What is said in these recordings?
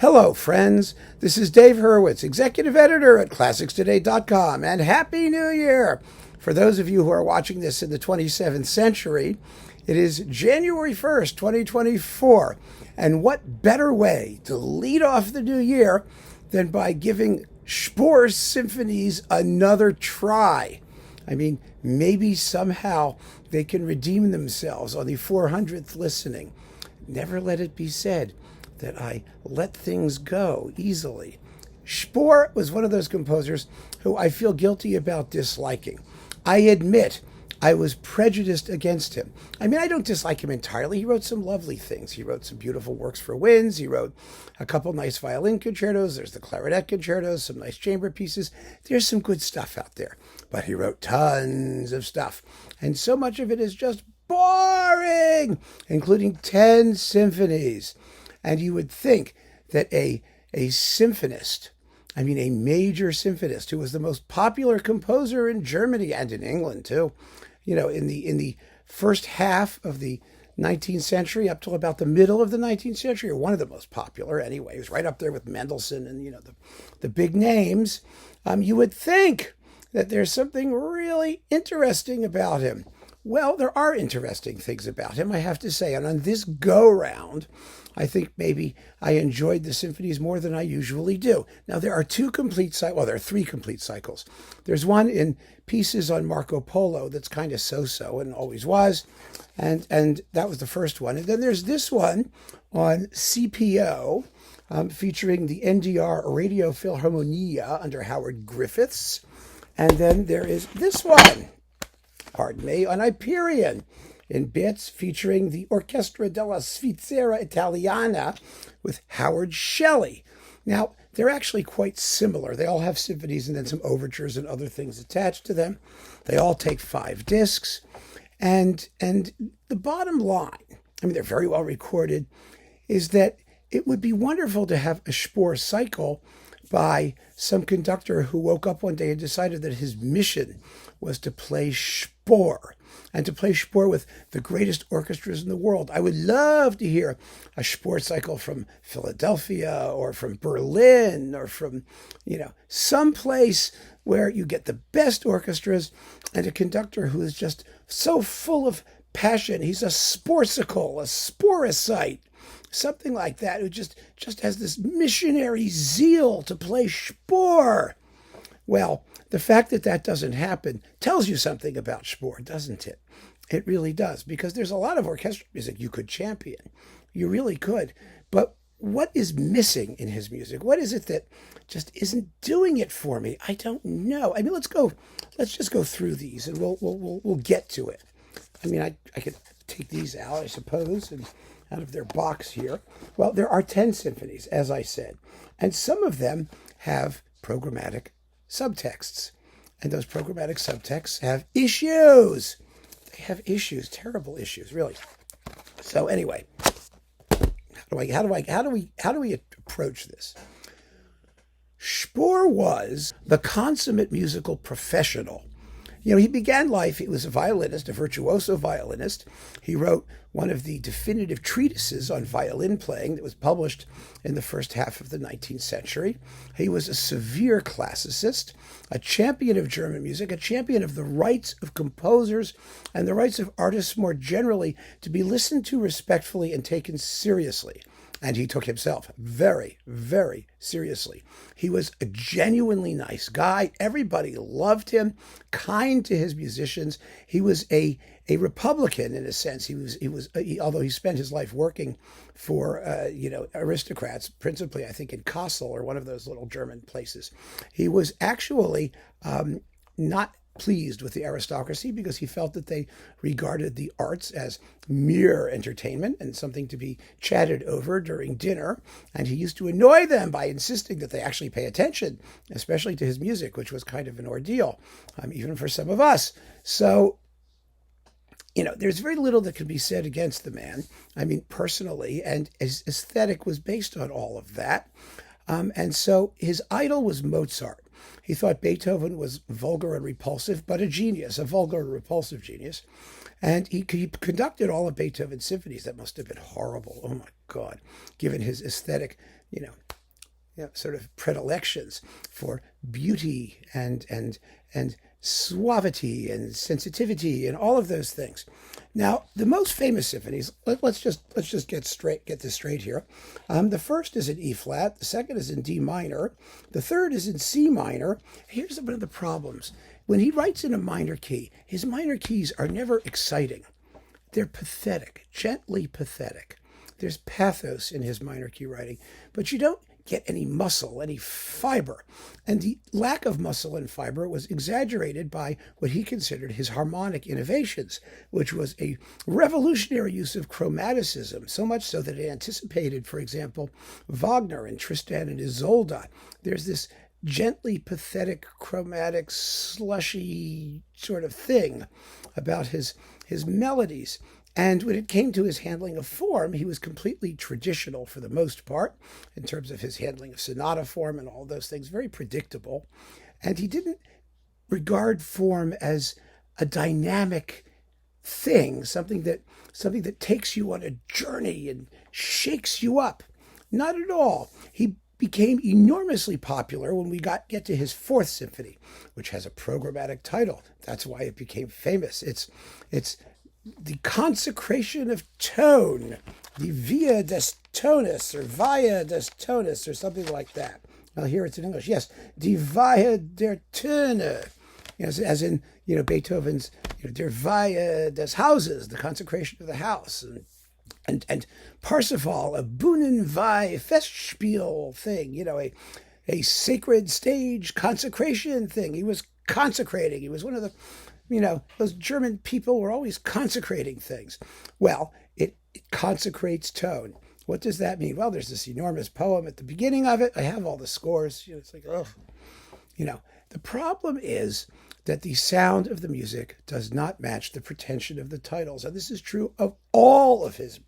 Hello, friends. This is Dave Hurwitz, executive editor at ClassicsToday.com, and Happy New Year! For those of you who are watching this in the 27th century, it is January 1st, 2024, and what better way to lead off the new year than by giving Spohr's symphonies another try? I mean, maybe somehow they can redeem themselves on the 400th listening. Never let it be said that I let things go easily. Spohr was one of those composers who I feel guilty about disliking. I admit I was prejudiced against him. I mean, I don't dislike him entirely. He wrote some lovely things. He wrote some beautiful works for winds. He wrote a couple nice violin concertos. There's the clarinet concertos, some nice chamber pieces. There's some good stuff out there. But he wrote tons of stuff. And so much of it is just boring, including 10 symphonies. And you would think that a symphonist, I mean a major symphonist who was the most popular composer in Germany and in England too, you know, in the first half of the 19th century up till about the middle of the 19th century, or one of the most popular anyway. He was right up there with Mendelssohn and, you know, the big names. You would think that there's something really interesting about him. Well, there are interesting things about him, I have to say. And on this go-round, I think maybe I enjoyed the symphonies more than I usually do. Now, there are there are three complete cycles. There's one in Pieces on Marco Polo that's kind of so-so and always was. And that was the first one. And then there's this one on CPO, featuring the NDR Radio Philharmonia under Howard Griffiths. And then there is this one, on Hyperion, in bits, featuring the Orchestra della Svizzera Italiana with Howard Shelley. Now, they're actually quite similar. They all have symphonies and then some overtures and other things attached to them. They all take 5 discs. And the bottom line, I mean, they're very well recorded, is that it would be wonderful to have a Spohr cycle by some conductor who woke up one day and decided that his mission was to play Spohr, and to play Spohr with the greatest orchestras in the world. I would love to hear a Spohr cycle from Philadelphia or from Berlin or from, you know, someplace where you get the best orchestras and a conductor who is just so full of passion. He's a sporsicle, a sporocyte, something like that, who just has this missionary zeal to play Spohr. Well, the fact that that doesn't happen tells you something about Spohr, doesn't it? It really does, because there's a lot of orchestral music you could champion. You really could. But what is missing in his music? What is it that just isn't doing it for me? I don't know. I mean, let's just go through these and we'll get to it. I mean, I could take these out, I suppose, and out of their box here. Well, there are 10 symphonies, as I said, and some of them have programmatic subtexts, and those programmatic subtexts have issues. They have issues, terrible issues, really. So anyway, how do we approach this? Spohr was the consummate musical professional. You know, he began life, he was a violinist, a virtuoso violinist. He wrote one of the definitive treatises on violin playing that was published in the first half of the 19th century. He was a severe classicist, a champion of German music, a champion of the rights of composers and the rights of artists more generally to be listened to respectfully and taken seriously. And he took himself very, very seriously. He was a genuinely nice guy. Everybody loved him, kind to his musicians. He was a Republican in a sense. Although he spent his life working for aristocrats, principally I think in Kassel or one of those little German places. He was actually not pleased with the aristocracy because he felt that they regarded the arts as mere entertainment and something to be chatted over during dinner. And he used to annoy them by insisting that they actually pay attention, especially to his music, which was kind of an ordeal, even for some of us. So, you know, there's very little that can be said against the man. I mean, personally, and his aesthetic was based on all of that. And so his idol was Mozart. He thought Beethoven was vulgar and repulsive, but a genius, a vulgar and repulsive genius. And he conducted all of Beethoven's symphonies. That must have been horrible. Oh, my God, given his aesthetic, you know, sort of predilections for beauty and suavity and sensitivity and all of those things. Now, the most famous symphonies, let's just get this straight here. The first is in E flat, the second is in D minor, the third is in C minor. Here's one of the problems. When he writes in a minor key, his minor keys are never exciting. They're pathetic, gently pathetic. There's pathos in his minor key writing, but you don't get any muscle, any fiber. And the lack of muscle and fiber was exaggerated by what he considered his harmonic innovations, which was a revolutionary use of chromaticism, so much so that it anticipated, for example, Wagner and Tristan and Isolde. There's this gently pathetic, chromatic, slushy sort of thing about his melodies. And when it came to his handling of form, he was completely traditional for the most part, in terms of his handling of sonata form and all those things, very predictable. And he didn't regard form as a dynamic thing, something that takes you on a journey and shakes you up. Not at all. He became enormously popular when we get to his Fourth Symphony, which has a programmatic title. That's why it became famous. It's the consecration of tone, the via des tonus or via des tonus or something like that. Well, here it's in English. Yes, die Via der Töne, as in Beethoven's Der Via des Hauses, the consecration of the house, and Parsifal, a Bühnenweih Festspiel thing, a sacred stage consecration thing. He was consecrating. He was one of the those German people were always consecrating things. Well, it consecrates tone. What does that mean? Well, there's this enormous poem at the beginning of it. I have all the scores. It's like, oh, the problem is that the sound of the music does not match the pretension of the titles. And this is true of all of his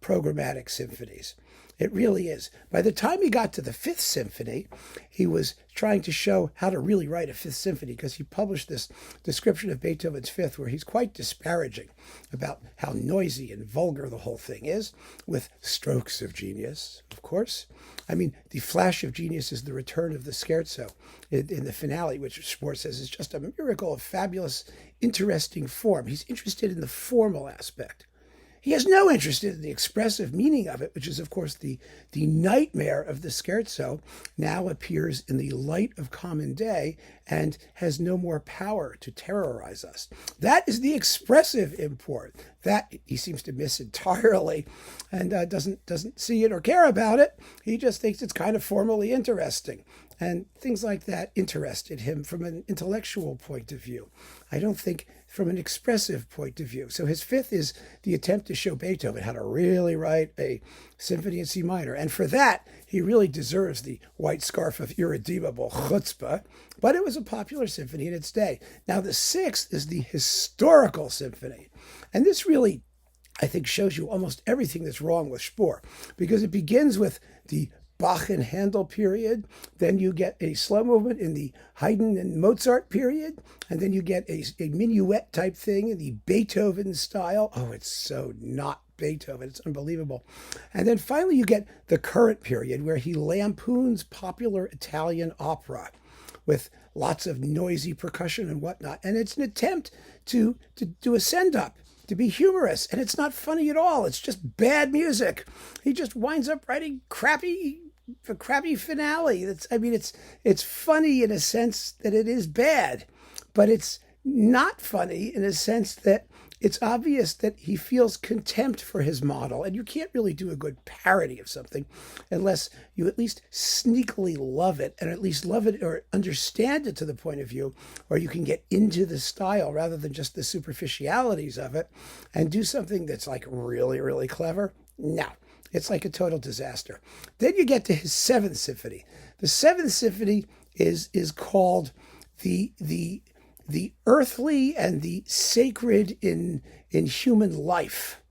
programmatic symphonies. It really is. By the time he got to the Fifth Symphony, he was trying to show how to really write a Fifth Symphony, because he published this description of Beethoven's Fifth where he's quite disparaging about how noisy and vulgar the whole thing is, with strokes of genius, of course. I mean, the flash of genius is the return of the scherzo in the finale, which Spohr says is just a miracle of fabulous, interesting form. He's interested in the formal aspect. He has no interest in the expressive meaning of it, which is, of course, the nightmare of the scherzo, now appears in the light of common day and has no more power to terrorize us. That is the expressive import. That he seems to miss entirely, and doesn't see it or care about it. He just thinks it's kind of formally interesting. And things like that interested him from an intellectual point of view. I don't think from an expressive point of view. So his Fifth is the attempt to show Beethoven how to really write a symphony in C minor. And for that, he really deserves the white scarf of irredeemable chutzpah. But it was a popular symphony in its day. Now, the Sixth is the historical symphony. And this really, I think, shows you almost everything that's wrong with Spohr, because it begins with the Bach and Handel period, then you get a slow movement in the Haydn and Mozart period, and then you get a minuet type thing in the Beethoven style. Oh, it's so not Beethoven. It's unbelievable. And then finally you get the current period where he lampoons popular Italian opera with lots of noisy percussion and whatnot. And it's an attempt to do a send-up, to be humorous, and it's not funny at all. It's just bad music. He just winds up writing a crappy finale. It's funny in a sense that it is bad, but it's not funny in a sense that it's obvious that he feels contempt for his model, and you can't really do a good parody of something unless you at least sneakily love it, and at least love it or understand it to the point of view where you can get into the style rather than just the superficialities of it and do something that's like really, really clever. No, it's like a total disaster. Then you get to his Seventh Symphony. The Seventh Symphony is called the earthly and the sacred in human life.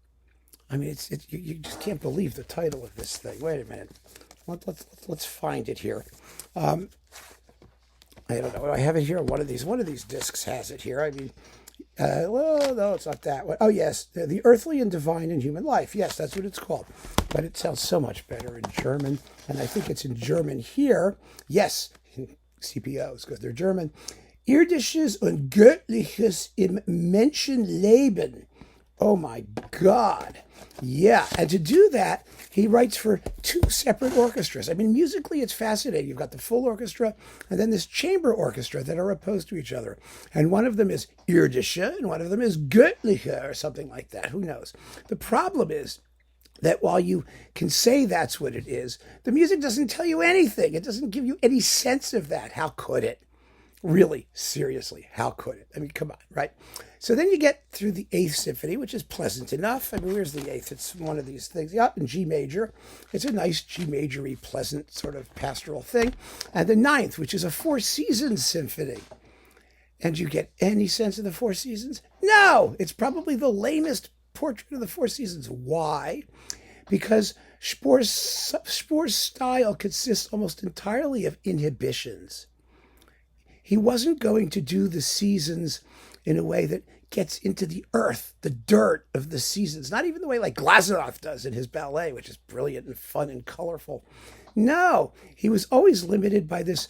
I mean, you just can't believe the title of this thing. Wait a minute. Let's find it here. I don't know. I have it here. One of these discs has it here. I mean, Well, no, it's not that one. Oh, yes, the earthly and divine in human life. Yes, that's what it's called. But it sounds so much better in German. And I think it's in German here. Yes, in CPOs, because they're German. Irdisches und Göttliches im Menschenleben. Oh my God. Yeah. And to do that, he writes for two separate orchestras. I mean, musically, it's fascinating. You've got the full orchestra and then this chamber orchestra that are opposed to each other. And one of them is Irdische and one of them is Göttliche or something like that. Who knows? The problem is that while you can say that's what it is, the music doesn't tell you anything. It doesn't give you any sense of that. How could it? Really, seriously, how could it? I mean, come on, right? So then you get through the Eighth Symphony, which is pleasant enough. I mean, where's the Eighth? It's one of these things. Yeah, in G major. It's a nice G major-y, pleasant sort of pastoral thing. And the Ninth, which is a Four Seasons symphony. And you get any sense of the Four Seasons? No! It's probably the lamest portrait of the Four Seasons. Why? Because Spohr's style consists almost entirely of inhibitions. He wasn't going to do the seasons in a way that gets into the earth, the dirt of the seasons. Not even the way like Glazunov does in his ballet, which is brilliant and fun and colorful. No, he was always limited by this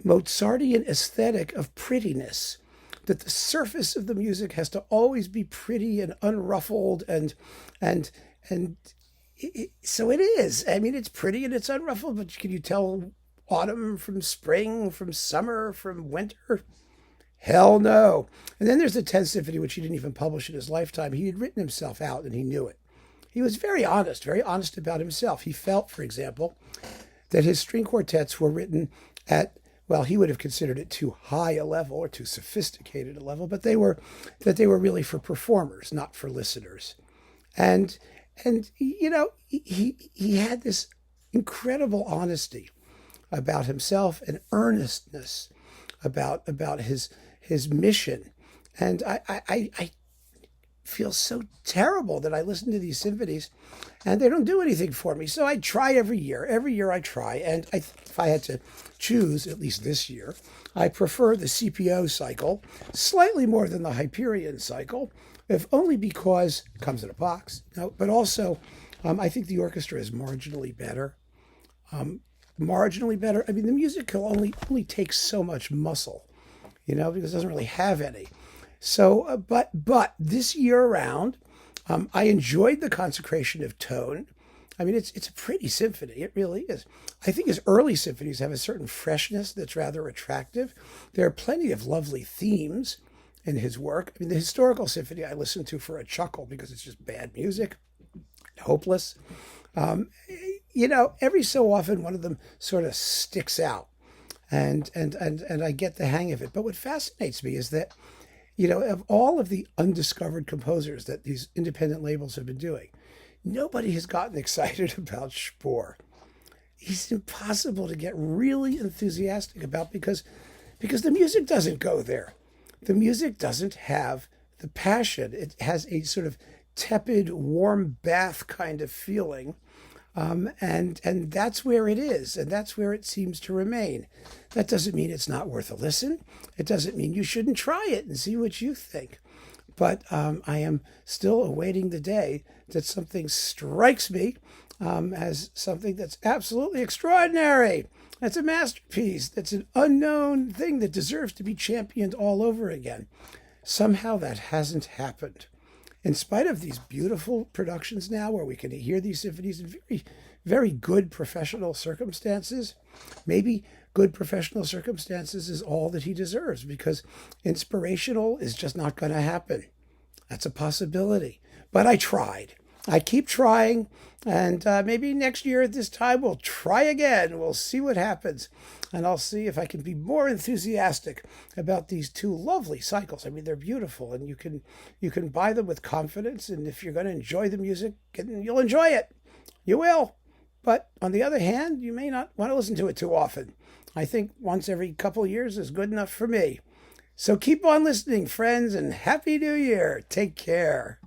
Mozartian aesthetic of prettiness, that the surface of the music has to always be pretty and unruffled so it is. I mean, it's pretty and it's unruffled, but can you tell autumn from spring, from summer, from winter? Hell no. And then there's the 10th Symphony, which he didn't even publish in his lifetime. He had written himself out and he knew it. He was very honest about himself. He felt, for example, that his string quartets were written at, well, he would have considered it too high a level or too sophisticated a level, but they were really for performers, not for listeners. And you know, he had this incredible honesty about himself and earnestness about his mission. And I feel so terrible that I listen to these symphonies and they don't do anything for me. So I try every year. Every year I try. And if I had to choose, at least this year, I prefer the CPO cycle slightly more than the Hyperion cycle, if only because it comes in a box. No, but also I think the orchestra is marginally better. Marginally better. I mean, the music can only take so much muscle, you know, because it doesn't really have any. So, but this year around, I enjoyed the consecration of tone. I mean, it's a pretty symphony. It really is. I think his early symphonies have a certain freshness that's rather attractive. There are plenty of lovely themes in his work. I mean, the historical symphony I listen to for a chuckle because it's just bad music, hopeless. You know, every so often one of them sort of sticks out, and I get the hang of it. But what fascinates me is that, you know, of all of the undiscovered composers that these independent labels have been doing, nobody has gotten excited about Spohr. He's impossible to get really enthusiastic about because the music doesn't go there. The music doesn't have the passion. It has a sort of tepid, warm bath kind of feeling. And that's where it is, and that's where it seems to remain. That doesn't mean it's not worth a listen. It doesn't mean you shouldn't try it and see what you think. But I am still awaiting the day that something strikes me as something that's absolutely extraordinary. That's a masterpiece. That's an unknown thing that deserves to be championed all over again. Somehow that hasn't happened. In spite of these beautiful productions now where we can hear these symphonies in very, very good professional circumstances, maybe good professional circumstances is all that he deserves because inspirational is just not going to happen. That's a possibility. But I tried. I keep trying, and maybe next year at this time we'll try again. We'll see what happens, and I'll see if I can be more enthusiastic about these two lovely cycles. I mean, they're beautiful, and you can buy them with confidence, and if you're going to enjoy the music, you'll enjoy it. You will. But on the other hand, you may not want to listen to it too often. I think once every couple of years is good enough for me. So keep on listening, friends, and Happy New Year. Take care.